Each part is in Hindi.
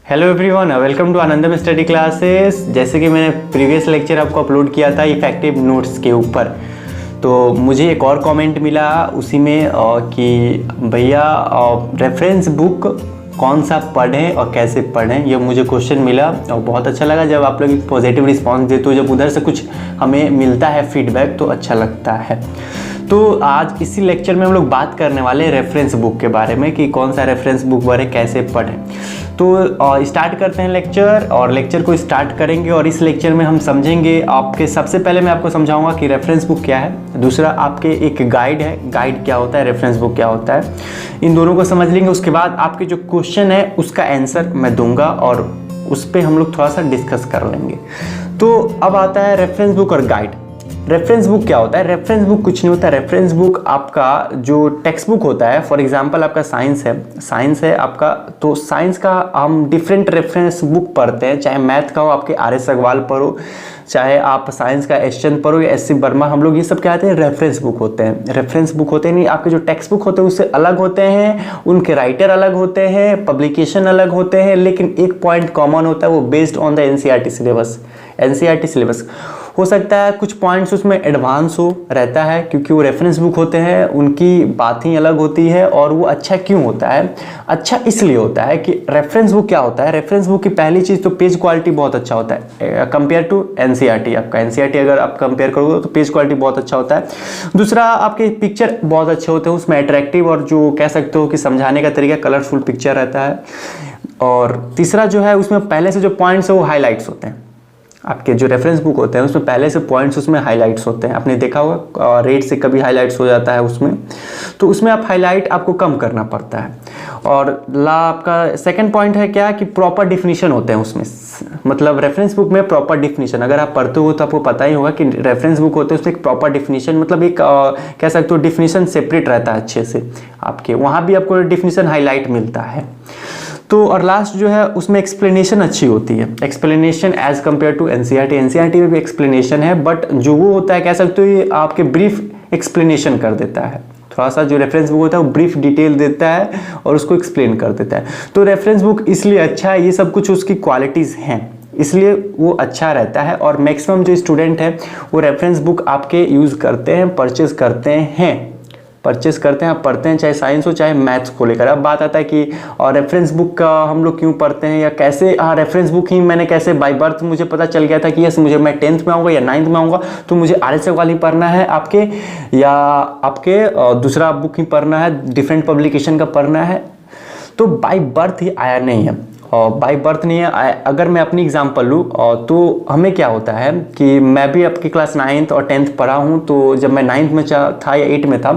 Hello everyone, welcome to Anandam study classes. जैसे कि मैंने प्रीवियस लेक्चर आपको अपलोड किया था इफेक्टिव नोट्स के ऊपर, तो मुझे एक और कमेंट मिला उसी में कि भैया रेफरेंस बुक कौन सा पढ़ें और कैसे पढ़ें, ये मुझे क्वेश्चन मिला और बहुत अच्छा लगा जब आप लोग एक पॉजिटिव रिस्पांस देते हो। जब उधर से कुछ हमें मिलता है फीडबैक तो अच्छा लगता है। तो आज इसी लेक्चर में हम लोग बात करने वाले हैं रेफरेंस बुक के बारे में कि कौन सा रेफरेंस बुक पढ़ें, कैसे पढ़ें। तो स्टार्ट करते हैं लेक्चर, और लेक्चर को स्टार्ट करेंगे और इस लेक्चर में हम समझेंगे आपके सबसे पहले मैं आपको समझाऊंगा कि रेफरेंस बुक क्या है। दूसरा आपके एक गाइड है, गाइड क्या होता है, रेफरेंस बुक क्या होता है, इन दोनों को समझ लेंगे। उसके बाद आपके जो क्वेश्चन है उसका आंसर मैं दूंगा और उस पर हम लोग थोड़ा सा डिस्कस कर लेंगे। तो अब आता है रेफरेंस बुक और गाइड। रेफरेंस बुक क्या होता है? रेफरेंस बुक कुछ नहीं होता। रेफरेंस बुक आपका जो टेक्स्ट बुक होता है, फॉर एग्जांपल आपका साइंस है आपका, तो साइंस का हम डिफरेंट रेफरेंस बुक पढ़ते हैं। चाहे मैथ का हो आपके RS अग्रवाल पढ़ो, चाहे आप साइंस का एस चंद पढ़ो या SC वर्मा, हम लोग ये सब क्या होते हैं, रेफरेंस बुक होते हैं। रेफरेंस बुक होते नहीं, आपके जो टेक्स्ट बुक होते हैं उससे अलग होते हैं, उनके राइटर अलग होते हैं, पब्लिकेशन अलग होते हैं, लेकिन एक पॉइंट कॉमन होता है, वो based on the NCERT syllabus. हो सकता है कुछ पॉइंट्स उसमें एडवांस हो रहता है क्योंकि वो रेफरेंस बुक होते हैं, उनकी बात ही अलग होती है। और वो अच्छा क्यों होता है? अच्छा इसलिए होता है कि रेफरेंस बुक क्या होता है, रेफरेंस बुक की पहली चीज़ तो पेज क्वालिटी बहुत अच्छा होता है कंपेयर टू NCERT। आपका NCERT अगर आप कंपेयर करोगे तो पेज क्वालिटी बहुत अच्छा होता है। दूसरा आपके पिक्चर बहुत अच्छे होते हैं उसमें, अट्रैक्टिव और जो कह सकते हो कि समझाने का तरीका कलरफुल पिक्चर रहता है। और तीसरा जो है उसमें पहले से जो पॉइंट्स है वो हाईलाइट्स होते हैं। आपके जो रेफरेंस बुक होते हैं उसमें पहले से पॉइंट्स उसमें हाईलाइट्स होते हैं। आपने देखा होगा रेड से कभी हाईलाइट्स हो जाता है उसमें, तो उसमें आप हाईलाइट आपको कम करना पड़ता है। और आपका सेकंड पॉइंट है क्या कि प्रॉपर डिफिनीशन होते हैं उसमें, मतलब रेफरेंस बुक में प्रॉपर डिफिनीशन अगर आप पढ़ते हो तो आपको पता ही होगा कि रेफरेंस बुक होते हैं उसमें एक प्रॉपर डिफिनीशन, मतलब एक कह सकते हो डिफिनीशन सेपरेट रहता है अच्छे से आपके, वहाँ भी आपको डिफिनीशन हाईलाइट मिलता है। तो और लास्ट जो है उसमें एक्सप्लेनेशन अच्छी होती है, explanation as compare to NCERT में भी एक्सप्लेनेशन है, बट जो वो होता है कह सकते हो ये आपके ब्रीफ एक्सप्लेनेशन कर देता है। थोड़ा सा जो रेफरेंस बुक होता है वो ब्रीफ डिटेल देता है और उसको एक्सप्लेन कर देता है। तो रेफरेंस बुक इसलिए अच्छा है, ये सब कुछ उसकी क्वालिटीज़ हैं इसलिए वो अच्छा रहता है। और मैक्सिमम जो स्टूडेंट है वो रेफरेंस बुक आपके यूज़ करते हैं, परचेज करते हैं, आप पढ़ते हैं, चाहे साइंस हो चाहे मैथ्स को लेकर। अब बात आता है कि और रेफरेंस बुक का हम लोग क्यों पढ़ते हैं या कैसे। रेफरेंस बुक ही मैंने कैसे बाय बर्थ मुझे पता चल गया था कि यस मुझे, मैं 10th में आऊँगा या 9th में आऊँगा तो मुझे RS अग्रवाल ही पढ़ना है आपके, या आपके दूसरा बुक ही पढ़ना है, डिफरेंट पब्लिकेशन का पढ़ना है। तो बाय बर्थ ही आया नहीं है, और बाय बर्थ नहीं है। अगर मैं अपनी एग्जांपल लूँ तो हमें क्या होता है कि मैं भी आपकी क्लास 9th और 10th पढ़ा हूँ। तो जब मैं 9th में था या 8 में था,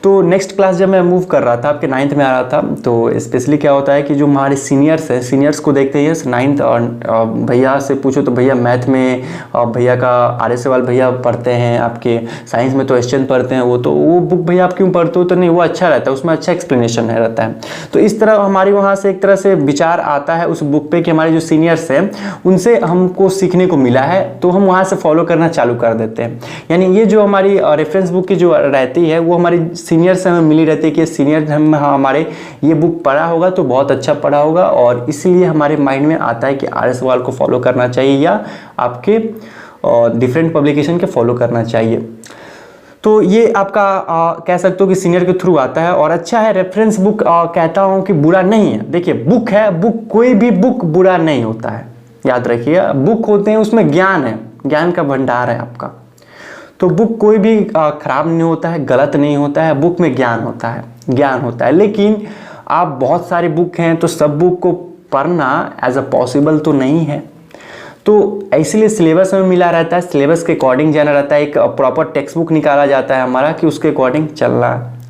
तो नेक्स्ट क्लास जब मैं मूव कर रहा था आपके 9th में आ रहा था, तो स्पेशली क्या होता है कि जो हमारे सीनियर्स हैं, सीनियर्स को देखते हैं 9th और भैया से पूछो तो भैया मैथ में भैया का RS अग्रवाल भैया पढ़ते हैं, आपके साइंस में तो एस चंद पढ़ते हैं, वो बुक भैया आप क्यों पढ़ते हो? तो नहीं, वो अच्छा रहता है, उसमें अच्छा एक्सप्लेनेशन रहता है। तो इस तरह हमारी वहाँ से एक तरह से विचार आता है उस बुक पे कि हमारे जो सीनियर्स हैं उनसे हमको सीखने को मिला है, तो हम वहाँ से फॉलो करना चालू कर देते हैं। यानी ये जो हमारी रेफरेंस बुक की जो रहती है वो हमारी सीनियर से हमें मिली रहती है कि सीनियर हम हमारे ये बुक पढ़ा होगा तो बहुत अच्छा पढ़ा होगा, और इसलिए हमारे माइंड में आता है कि RS अग्रवाल को फॉलो करना चाहिए या आपके डिफरेंट पब्लिकेशन के फॉलो करना चाहिए। तो ये आपका कह सकते हो कि सीनियर के थ्रू आता है और अच्छा है। रेफरेंस बुक कहता हूँ कि बुरा नहीं है। देखिए बुक है, बुक कोई भी बुक बुरा नहीं होता है, याद रखिए। बुक होते हैं उसमें ज्ञान है, ज्ञान का भंडार है आपका। तो बुक कोई भी खराब नहीं होता है, गलत नहीं होता है, बुक में ज्ञान होता है। लेकिन आप बहुत सारे बुक हैं तो सब बुक को पढ़ना एज अ पॉसिबल तो नहीं है, तो इसलिए सिलेबस में मिला रहता है, सिलेबस के अकॉर्डिंग जाना रहता है। एक प्रॉपर टेक्स्ट बुक निकाला जाता है हमारा कि उसके अकॉर्डिंग चलना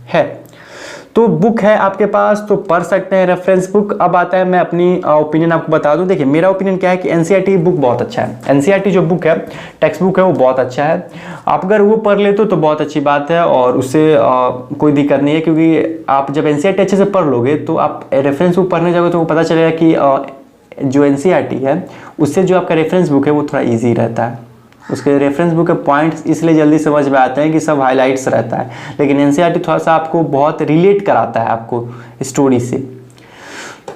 है। तो बुक है आपके पास तो पढ़ सकते हैं रेफरेंस बुक। अब आता है, मैं अपनी ओपिनियन आपको बता दूं। देखिए मेरा ओपिनियन क्या है कि NCERT बुक बहुत अच्छा है। NCERT जो बुक है, टेक्स्ट बुक है, वो बहुत अच्छा है। आप अगर वो पढ़ लेते हो तो बहुत अच्छी बात है और उससे कोई दिक्कत नहीं है, क्योंकि आप जब NCERT अच्छे से पढ़ लोगे तो आप रेफरेंस बुक पढ़ने जाओगे तो वो पता चलेगा कि जो NCERT है उससे जो आपका रेफरेंस बुक है वो थोड़ा इजी रहता है। उसके रेफरेंस बुक के पॉइंट्स इसलिए जल्दी समझ में आते हैं कि सब हाइलाइट्स रहता है, लेकिन NCERT थोड़ा सा आपको बहुत रिलेट कराता है आपको स्टोरी से।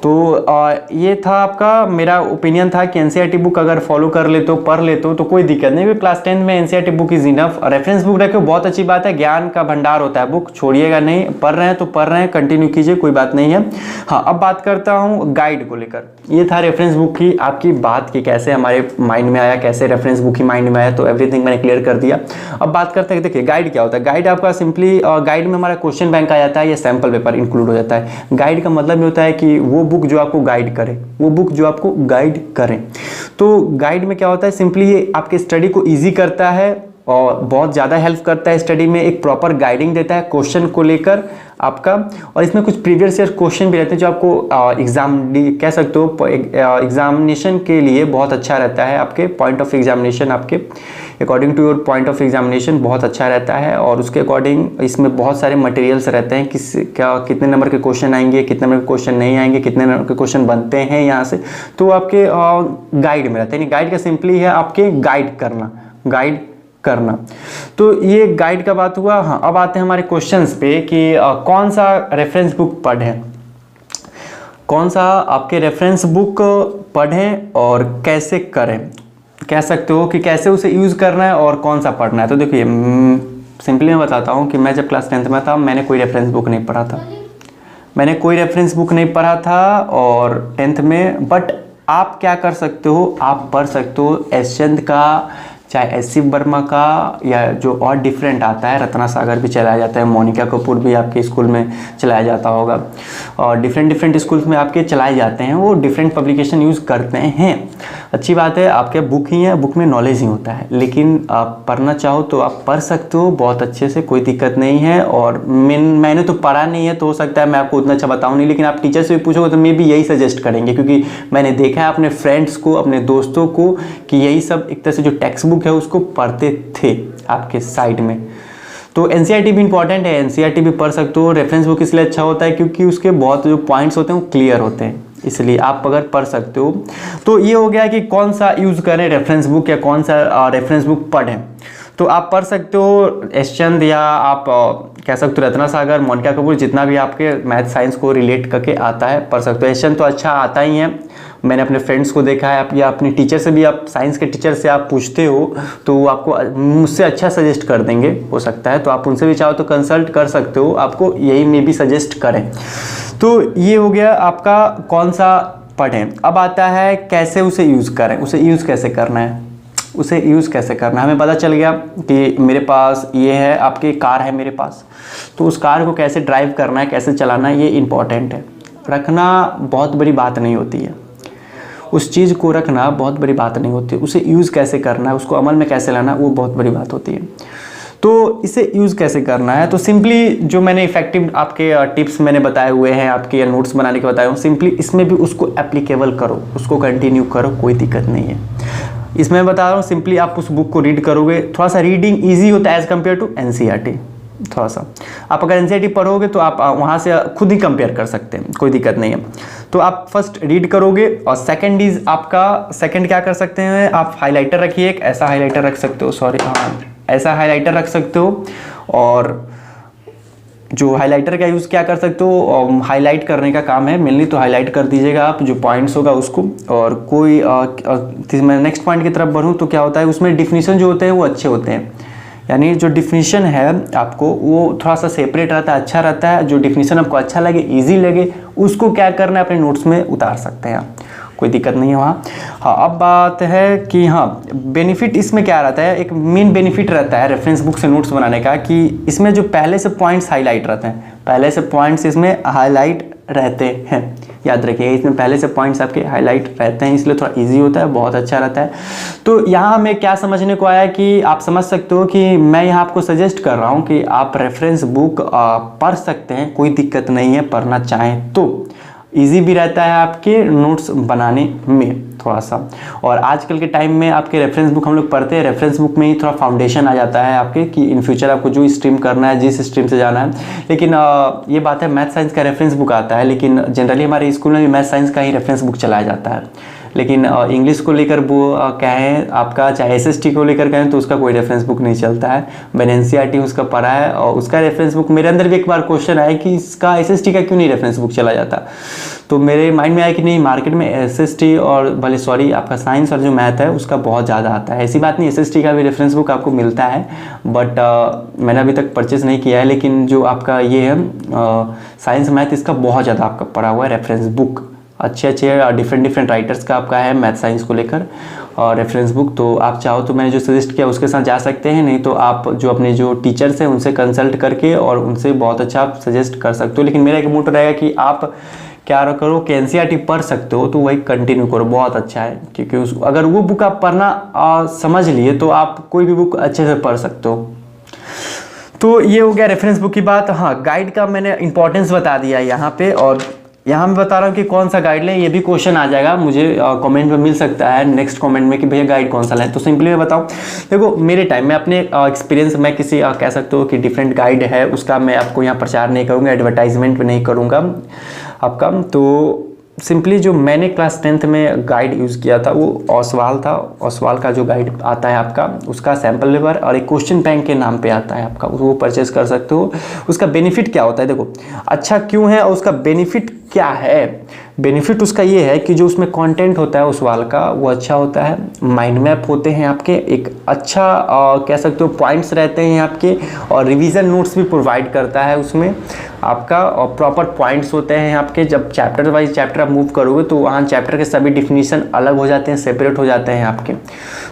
तो ये था आपका, मेरा ओपिनियन था कि एनसीईआरटी बुक अगर फॉलो कर लेते हो, पढ़ लेते हो तो कोई दिक्कत नहीं, क्योंकि क्लास 10 में NCERT book is enough. Reference book रखे बहुत अच्छी बात है, ज्ञान का भंडार होता है बुक, छोड़िएगा नहीं, पढ़ रहे हैं तो पढ़ रहे हैं, कंटिन्यू कीजिए, कोई बात नहीं है। हाँ, अब बात करता हूँ गाइड को लेकर। ये था रेफरेंस बुक की आपकी बात की कैसे हमारे माइंड में आया, कैसे रेफरेंस बुक ही माइंड में आया, तो एवरीथिंग मैंने क्लियर कर दिया। अब बात करते हैं, देखिए गाइड क्या होता है। गाइड आपका सिंपली, गाइड में हमारा क्वेश्चन बैंक आ जाता है या सैंपल पेपर इंक्लूड हो जाता है। गाइड का मतलब ये होता है कि वो बुक जो आपको गाइड करे, वो बुक जो आपको गाइड करे। तो गाइड में क्या होता है, सिंपली ये आपके स्टडी को ईजी करता है और बहुत ज़्यादा हेल्प करता है स्टडी में, एक प्रॉपर गाइडिंग देता है क्वेश्चन को लेकर आपका। और इसमें कुछ प्रीवियस ईयर क्वेश्चन भी रहते हैं जो आपको एग्जाम कह सकते हो एग्जामिनेशन के लिए बहुत अच्छा रहता है, आपके पॉइंट ऑफ एग्जामिनेशन, आपके according to your point of examination बहुत अच्छा रहता है। और उसके अकॉर्डिंग इसमें बहुत सारे मटेरियल्स रहते हैं, कितने नंबर के क्वेश्चन आएंगे, कितने नंबर के क्वेश्चन नहीं आएंगे, कितने नंबर के क्वेश्चन बनते हैं यहाँ से, तो आपके गाइड में रहते हैं। गाइड का सिंपली है आपके गाइड करना। तो ये गाइड का बात हुआ। हाँ, अब आते हैं हमारे क्वेश्चंस पे कि कौन सा रेफरेंस बुक पढ़ें, कौन सा आपके रेफरेंस बुक पढ़ें और कैसे करें। कह सकते हो कि कैसे उसे यूज़ करना है और कौन सा पढ़ना है। तो देखिए सिंपली मैं बताता हूँ कि मैं जब क्लास 10th में था मैंने कोई रेफरेंस बुक नहीं पढ़ा था, मैंने कोई रेफरेंस बुक नहीं पढ़ा था और 10th में। बट आप क्या कर सकते हो, आप पढ़ सकते हो एसचंद का, चाहे एस सी वर्मा का, या जो और डिफरेंट आता है, रत्ना सागर भी चलाया जाता है, मोनिका कपूर भी आपके स्कूल में चलाया जाता होगा, और डिफरेंट स्कूल्स में आपके चलाए जाते हैं, वो डिफरेंट पब्लिकेशन यूज़ करते हैं। अच्छी बात है, आपके बुक ही है, बुक में नॉलेज ही होता है, लेकिन आप पढ़ना चाहो तो आप पढ़ सकते हो बहुत अच्छे से, कोई दिक्कत नहीं है। और मैंने तो पढ़ा नहीं है तो हो सकता है मैं आपको उतना अच्छा बताऊँ नहीं, लेकिन आप टीचर से भी पूछोगे तो मे भी यही सजेस्ट करेंगे, क्योंकि मैंने देखा है अपने फ्रेंड्स को, अपने दोस्तों को, कि यही सब एक तरह से जो टेक्स्ट बुक है उसको पढ़ते थे आपके साइड में। तो एनसीईआरटी भी इंपॉर्टेंट है, एनसीईआरटी भी पढ़ सकते हो। रेफरेंस बुक इसलिए अच्छा होता है क्योंकि उसके बहुत जो पॉइंट्स होते हैं वो क्लियर होते हैं, इसलिए आप अगर पढ़ सकते हो। तो ये हो गया कि कौन सा यूज़ करें रेफरेंस बुक, या कौन सा रेफरेंस बुक पढ़ें। तो आप पढ़ सकते हो एसचंद, या आप कह सकते हो रत्ना सागर, मोनिका कपूर, जितना भी आपके मैथ साइंस को रिलेट करके आता है पढ़ सकते हो। एसचंद तो अच्छा आता ही है, मैंने अपने फ्रेंड्स को देखा है, आप या अपने टीचर से भी, आप साइंस के टीचर से आप पूछते हो तो वो आपको मुझसे अच्छा सजेस्ट कर देंगे, हो सकता है। तो आप उनसे भी चाहो तो कंसल्ट कर सकते हो, आपको यही में भी सजेस्ट करें। तो ये हो गया आपका कौन सा पढ़ें। अब आता है कैसे उसे यूज़ करें, उसे यूज़ कैसे करना है, उसे यूज़ कैसे करना है। हमें पता चल गया कि मेरे पास ये है, आपकी कार है मेरे पास, तो उस कार को कैसे ड्राइव करना है, कैसे चलाना है, ये इंपॉर्टेंट है। रखना बहुत बड़ी बात नहीं होती है, उस चीज़ को रखना बहुत बड़ी बात नहीं होती, उसे यूज़ कैसे करना है, उसको अमल में कैसे लाना, वो बहुत बड़ी बात होती है। तो इसे यूज़ कैसे करना है, तो सिंपली जो मैंने इफेक्टिव आपके टिप्स मैंने बताए हुए हैं, आपके नोट्स बनाने के बताए हूँ, सिंपली इसमें भी उसको एप्लीकेबल करो, उसको कंटिन्यू करो, कोई दिक्कत नहीं है। इसमें मैं बता रहा हूँ सिंपली आप उस बुक को रीड करोगे, थोड़ा सा रीडिंग ईजी होता है एज़ कम्पेयर टू एनसीईआरटी। थोड़ा सा आप अगर एनसीईआरटी पढ़ोगे तो आप वहाँ से खुद ही कंपेयर कर सकते हैं, कोई दिक्कत नहीं है। तो आप फर्स्ट रीड करोगे, और सेकंड इज आपका, सेकंड क्या कर सकते हैं आप, हाइलाइटर रखिए, एक ऐसा हाइलाइटर रख सकते हो, सॉरी हाँ ऐसा हाइलाइटर रख सकते हो। और जो हाइलाइटर का यूज़ क्या कर सकते हो, हाईलाइट करने का काम है मेनली, तो हाईलाइट कर दीजिएगा आप जो पॉइंट्स होगा उसको। और कोई मैं नेक्स्ट पॉइंट की तरफ बढ़ूँ तो क्या होता है, उसमें डिफिनीशन जो होते हैं वो अच्छे होते हैं, यानी जो डिफिनीशन है आपको वो थोड़ा सा सेपरेट रहता है, अच्छा रहता है। जो डिफिनीशन आपको अच्छा लगे, इजी लगे, उसको क्या करना है अपने नोट्स में उतार सकते हैं आप, कोई दिक्कत नहीं है वहाँ। हाँ, अब बात है कि हाँ बेनिफिट इसमें क्या रहता है, एक मेन बेनिफिट रहता है रेफरेंस बुक से नोट्स बनाने का, कि इसमें जो पहले से पॉइंट्स हाईलाइट रहते हैं, पहले से पॉइंट्स इसमें हाईलाइट रहते हैं, याद रखिए इसमें पहले से पॉइंट्स आपके हाईलाइट रहते हैं, इसलिए थोड़ा इजी होता है, बहुत अच्छा रहता है। तो यहाँ हमें क्या समझने को आया कि आप समझ सकते हो कि मैं यहाँ आपको सजेस्ट कर रहा हूँ कि आप रेफरेंस बुक पढ़ सकते हैं, कोई दिक्कत नहीं है, पढ़ना चाहें तो इजी भी रहता है आपके नोट्स बनाने में थोड़ा सा। और आजकल के टाइम में आपके रेफरेंस बुक हम लोग पढ़ते हैं, रेफरेंस बुक में ही थोड़ा फाउंडेशन आ जाता है आपके, कि इन फ्यूचर आपको जो स्ट्रीम करना है, जिस स्ट्रीम से जाना है। लेकिन ये बात है, मैथ साइंस का रेफरेंस बुक आता है, लेकिन जनरली हमारे स्कूल में भी मैथ साइंस का ही रेफरेंस बुक चलाया जाता है। लेकिन इंग्लिश को लेकर वो कहें आपका, चाहे एसएसटी को लेकर कहें तो उसका कोई रेफरेंस बुक नहीं चलता है। मैंने एनसीईआरटी उसका पढ़ा है, और उसका रेफरेंस बुक मेरे अंदर भी एक बार क्वेश्चन आया कि इसका एसएसटी का क्यों नहीं रेफरेंस बुक चला जाता। तो मेरे माइंड में आया कि नहीं, मार्केट में एसएसटी और भले सॉरी आपका साइंस और जो मैथ है उसका बहुत ज़्यादा आता है। ऐसी बात नहीं, एसएसटी का भी रेफरेंस बुक आपको मिलता है, बट मैंने अभी तक परचेज़ नहीं किया है। लेकिन जो आपका ये है साइंस मैथ, इसका बहुत ज़्यादा आपका पड़ा हुआ है रेफरेंस बुक, अच्छे डिफरेंट राइटर्स का आपका है मैथ साइंस को लेकर और रेफरेंस बुक। तो आप चाहो तो मैंने जो सजेस्ट किया उसके साथ जा सकते हैं, नहीं तो आप जो अपने जो टीचर्स हैं उनसे कंसल्ट करके और उनसे बहुत अच्छा आप सजेस्ट कर सकते हो। लेकिन मेरा एक मोटो रहेगा कि आप क्या करो कि एनसीईआरटी पढ़ सकते हो तो वही कंटिन्यू करो, बहुत अच्छा है। क्योंकि अगर वो बुक आप पढ़ना समझ लिए तो आप कोई भी बुक अच्छे से पढ़ सकते हो। तो ये हो गया रेफरेंस बुक की बात। हाँ, गाइड का मैंने इंपॉर्टेंस बता दिया यहाँ पे, और यहाँ मैं बता रहा हूँ कि कौन सा गाइड लें। ये भी क्वेश्चन आ जाएगा मुझे कमेंट में मिल सकता है नेक्स्ट कमेंट में कि भैया गाइड कौन सा लें। तो सिंपली मैं बताऊँ, देखो मेरे टाइम में अपने एक्सपीरियंस, मैं किसी कह सकते हो कि डिफरेंट गाइड है उसका मैं आपको यहाँ प्रचार नहीं करूँगा, एडवर्टाइजमेंट नहीं करूँगा आपका। तो सिंपली जो मैंने क्लास 10th में गाइड यूज़ किया था वो ओसवाल था। ओसवाल का जो गाइड आता है आपका, उसका सैम्पल पेपर और एक क्वेश्चन बैंक के नाम पे आता है आपका, वो परचेज कर सकते हो। उसका बेनिफिट क्या होता है, देखो अच्छा क्यों है और उसका बेनिफिट क्या है। बेनिफिट उसका ये है कि जो उसमें कंटेंट होता है ओसवाल का वो अच्छा होता है, माइंड मैप होते हैं आपके, एक अच्छा कह सकते हो पॉइंट्स रहते हैं आपके, और रिवीजन नोट्स भी प्रोवाइड करता है उसमें आपका, और प्रॉपर पॉइंट्स होते हैं आपके। जब चैप्टर वाइज चैप्टर आप मूव करोगे तो वहाँ चैप्टर के सभी डिफिनीशन अलग हो जाते हैं, सेपरेट हो जाते हैं आपके।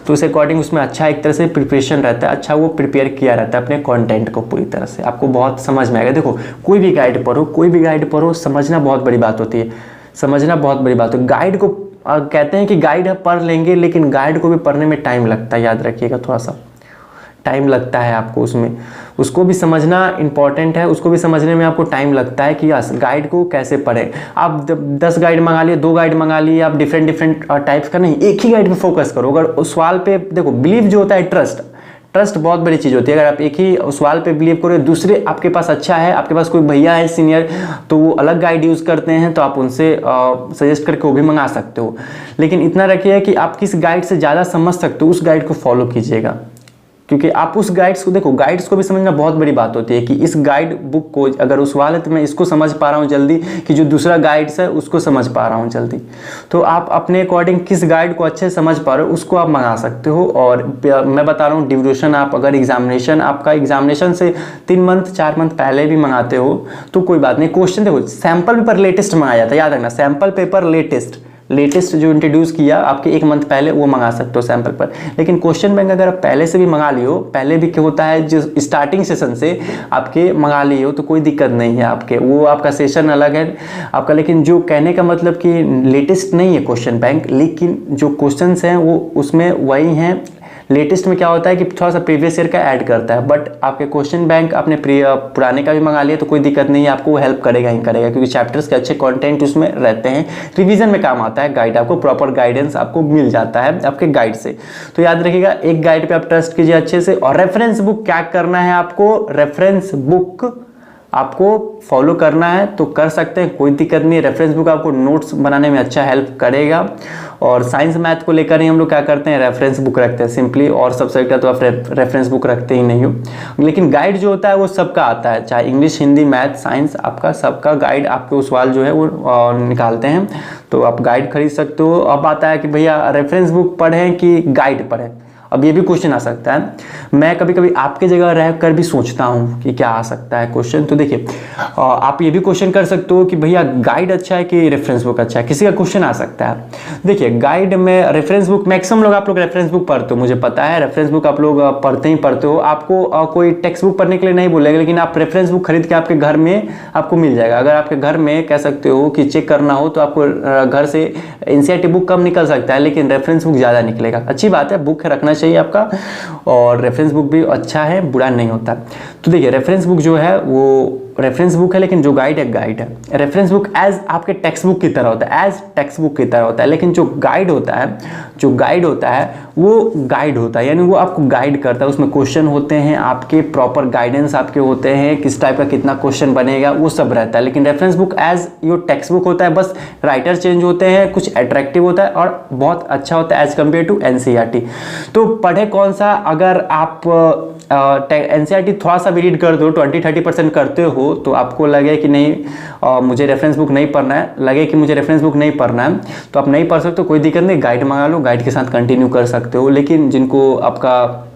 तो उस अकॉर्डिंग उसमें अच्छा एक तरह से प्रिपरेशन रहता है, अच्छा वो प्रिपेयर किया रहता है अपने कंटेंट को पूरी तरह से, आपको बहुत समझ में आएगा। देखो कोई भी गाइड पढ़ो, समझना बहुत बड़ी बात होती है, समझना बहुत बड़ी बात है। गाइड को कहते हैं कि गाइड पढ़ लेंगे, लेकिन गाइड को भी पढ़ने में टाइम लगता है, याद रखिएगा थोड़ा सा टाइम लगता है आपको उसमें, उसको भी समझना इंपॉर्टेंट है, उसको भी समझने में आपको टाइम लगता है कि यस गाइड को कैसे पढ़ें। आप 10 गाइड मंगा लिए, 2 गाइड मंगा लिए, आप डिफरेंट टाइप्स का नहीं, एक ही गाइड पे फोकस करो। अगर उस सवाल पे देखो, बिलीव जो होता है, ट्रस्ट बहुत बड़ी चीज़ होती है। अगर आप एक ही सवाल पे बिलीव करो, दूसरे आपके पास अच्छा है, आपके पास कोई भैया है सीनियर तो वो अलग गाइड यूज़ करते हैं, तो आप उनसे सजेस्ट करके वो भी मंगा सकते हो। लेकिन इतना रखिए कि आप किस गाइड से ज़्यादा समझ सकते हो उस गाइड को फॉलो कीजिएगा, क्योंकि आप उस गाइड्स को देखो, गाइड्स को भी समझना बहुत बड़ी बात होती है कि इस गाइड बुक को अगर उस वाले तो मैं इसको समझ पा रहा हूँ जल्दी, कि जो दूसरा गाइड्स है उसको समझ पा रहा हूँ जल्दी। तो आप अपने अकॉर्डिंग किस गाइड को अच्छे से समझ पा रहे हो उसको आप मंगा सकते हो। और मैं बता रहा हूँ ड्यूरेशन, आप अगर आपका एग्जामिनेशन से 3 मंथ 4 मंथ पहले भी मंगाते हो तो कोई बात नहीं। क्वेश्चन देखो, सैम्पल पेपर लेटेस्ट मंगाया जाता है, याद रखना, सैम्पल पेपर लेटेस्ट जो इंट्रोड्यूस किया आपके 1 मंथ पहले, वो मंगा सकते हो सैंपल पर। लेकिन क्वेश्चन बैंक अगर आप पहले से भी मंगा लियो, पहले भी क्या होता है जो स्टार्टिंग सेशन से आपके मंगा लिए हो तो कोई दिक्कत नहीं है आपके, वो आपका सेशन अलग है आपका। लेकिन जो कहने का मतलब कि लेटेस्ट नहीं है क्वेश्चन बैंक, लेकिन जो क्वेश्चंस हैं वो उसमें वही हैं। लेटेस्ट में क्या होता है कि थोड़ा सा प्रीवियस ईयर का ऐड करता है, बट आपके क्वेश्चन बैंक आपने पुराने का भी मंगा लिया तो कोई दिक्कत नहीं है, आपको वो हेल्प करेगा ही करेगा, क्योंकि चैप्टर्स के अच्छे कंटेंट उसमें रहते हैं। रिवीजन में काम आता है गाइड, आपको प्रॉपर गाइडेंस आपको मिल जाता है आपके गाइड से। तो याद रखिएगा, एक गाइड पे आप ट्रस्ट कीजिए अच्छे से। और रेफरेंस बुक क्या करना है आपको, रेफरेंस बुक आपको फॉलो करना है तो कर सकते हैं, कोई दिक्कत नहीं है। रेफरेंस बुक आपको नोट्स बनाने में अच्छा हेल्प करेगा। और साइंस मैथ को लेकर ही हम लोग क्या करते हैं, रेफरेंस बुक रखते हैं सिंपली, और सब्जेक्ट का तो आप रेफरेंस बुक रखते ही नहीं हो। लेकिन गाइड जो होता है वो सबका आता है, चाहे इंग्लिश, हिंदी, मैथ, साइंस, आपका सबका गाइड आपके उस सवाल जो है वो निकालते हैं, तो आप गाइड खरीद सकते हो। अब आता है कि भैया रेफरेंस बुक पढ़ें कि गाइड पढ़ें, अब ये भी क्वेश्चन आ सकता है। मैं कभी कभी आपके जगह रह कर भी सोचता हूँ कि क्या आ सकता है क्वेश्चन। तो देखिए, आप ये भी क्वेश्चन कर सकते हो कि भैया गाइड अच्छा है कि रेफरेंस बुक अच्छा है, किसी का क्वेश्चन आ सकता है। देखिए गाइड में रेफरेंस बुक, मैक्सिमम लोग आप लोग रेफरेंस बुक पढ़ते हो, मुझे पता है रेफरेंस बुक आप लोग पढ़ते हो। आपको कोई टेक्स्ट बुक पढ़ने के लिए नहीं बोलेगा, लेकिन आप रेफरेंस बुक खरीद के आपके घर में आपको मिल जाएगा। अगर आपके घर में कह सकते हो कि चेक करना हो तो आपको घर से एनसीईआरटी बुक कम निकल सकता है, लेकिन रेफरेंस बुक ज़्यादा निकलेगा। अच्छी बात है, बुक रखना चाहिए आपका, और रेफरेंस बुक भी अच्छा है, बुरा नहीं होता। तो देखिए रेफरेंस बुक जो है वो रेफरेंस बुक है, लेकिन जो गाइड है। रेफरेंस बुक एज आपके टेक्स्ट बुक की तरह होता है, एज टेक्स्ट बुक की तरह होता है। लेकिन जो गाइड होता है वो गाइड होता है, यानी वो आपको गाइड करता है। उसमें क्वेश्चन होते हैं आपके, प्रॉपर गाइडेंस आपके होते हैं, किस टाइप का कितना क्वेश्चन बनेगा वो सब रहता है। लेकिन reference book as your text book होता है, बस राइटर चेंज होते हैं, कुछ अट्रैक्टिव होता है और बहुत अच्छा होता है एज कम्पेयर टू एनसीईआरटी। तो पढ़े कौन सा, अगर आप एनसीईआरटी थोड़ा सा भी रीड कर दो, 20-30% करते हो हो तो आपको लगे कि नहीं मुझे रेफरेंस बुक नहीं पढ़ना है, लगे कि मुझे रेफरेंस बुक नहीं पढ़ना है, तो आप नहीं पढ़ सकते हो, कोई दिक्कत नहीं, गाइड मंगा लो, गाइड के साथ कंटिन्यू कर सकते हो। लेकिन जिनको आपका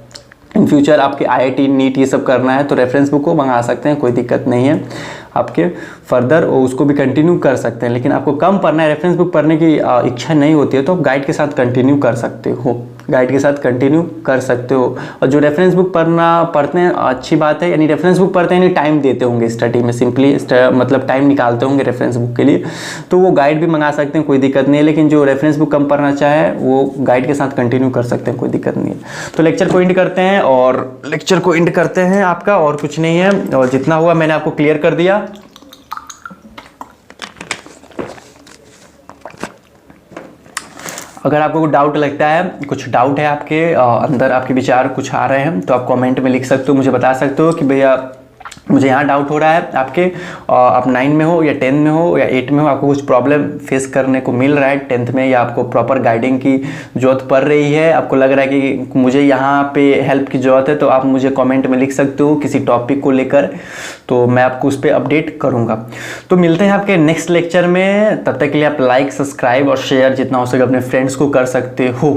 इन फ्यूचर आपके IIT नीट ये सब करना है तो रेफरेंस बुक को मंगा सकते हैं, कोई दिक्कत नहीं है, आपके फर्दर उसको भी कंटिन्यू कर सकते हैं। लेकिन आपको कम पढ़ना है, रेफरेंस बुक पढ़ने की इच्छा नहीं होती है तो आप गाइड के साथ कंटिन्यू कर सकते हो, गाइड के साथ कंटिन्यू कर सकते हो। और जो रेफरेंस बुक पढ़ते हैं अच्छी बात है, यानी रेफरेंस बुक पढ़ते हैं यानी टाइम देते होंगे स्टडी में, सिंपली मतलब टाइम निकालते होंगे रेफरेंस बुक के लिए, तो वो गाइड भी मंगा सकते हैं, कोई दिक्कत नहीं है। लेकिन जो रेफरेंस बुक कम पढ़ना चाहे वो गाइड के साथ कंटिन्यू कर सकते हैं, कोई दिक्कत नहीं है। तो लेक्चर को एंड करते हैं, और लेक्चर को एंड करते हैं आपका, और कुछ नहीं है, और जितना हुआ मैंने आपको क्लियर कर दिया। अगर आपको कोई डाउट लगता है, कुछ डाउट है आपके अंदर, आपके विचार कुछ आ रहे हैं, तो आप कमेंट में लिख सकते हो, मुझे बता सकते हो कि भैया मुझे यहाँ डाउट हो रहा है आपके, आप 9 में हो या 10 में हो या 8 में हो, आपको कुछ प्रॉब्लम फेस करने को मिल रहा है 10th में, या आपको प्रॉपर गाइडिंग की ज़रूरत पड़ रही है, आपको लग रहा है कि मुझे यहाँ पे हेल्प की ज़रूरत है, तो आप मुझे कमेंट में लिख सकते हो किसी टॉपिक को लेकर, तो मैं आपको उस पर अपडेट करूँगा। तो मिलते हैं आपके नेक्स्ट लेक्चर में, तब तक के लिए आप लाइक, सब्सक्राइब और शेयर जितना हो सके अपने फ्रेंड्स को कर सकते हो।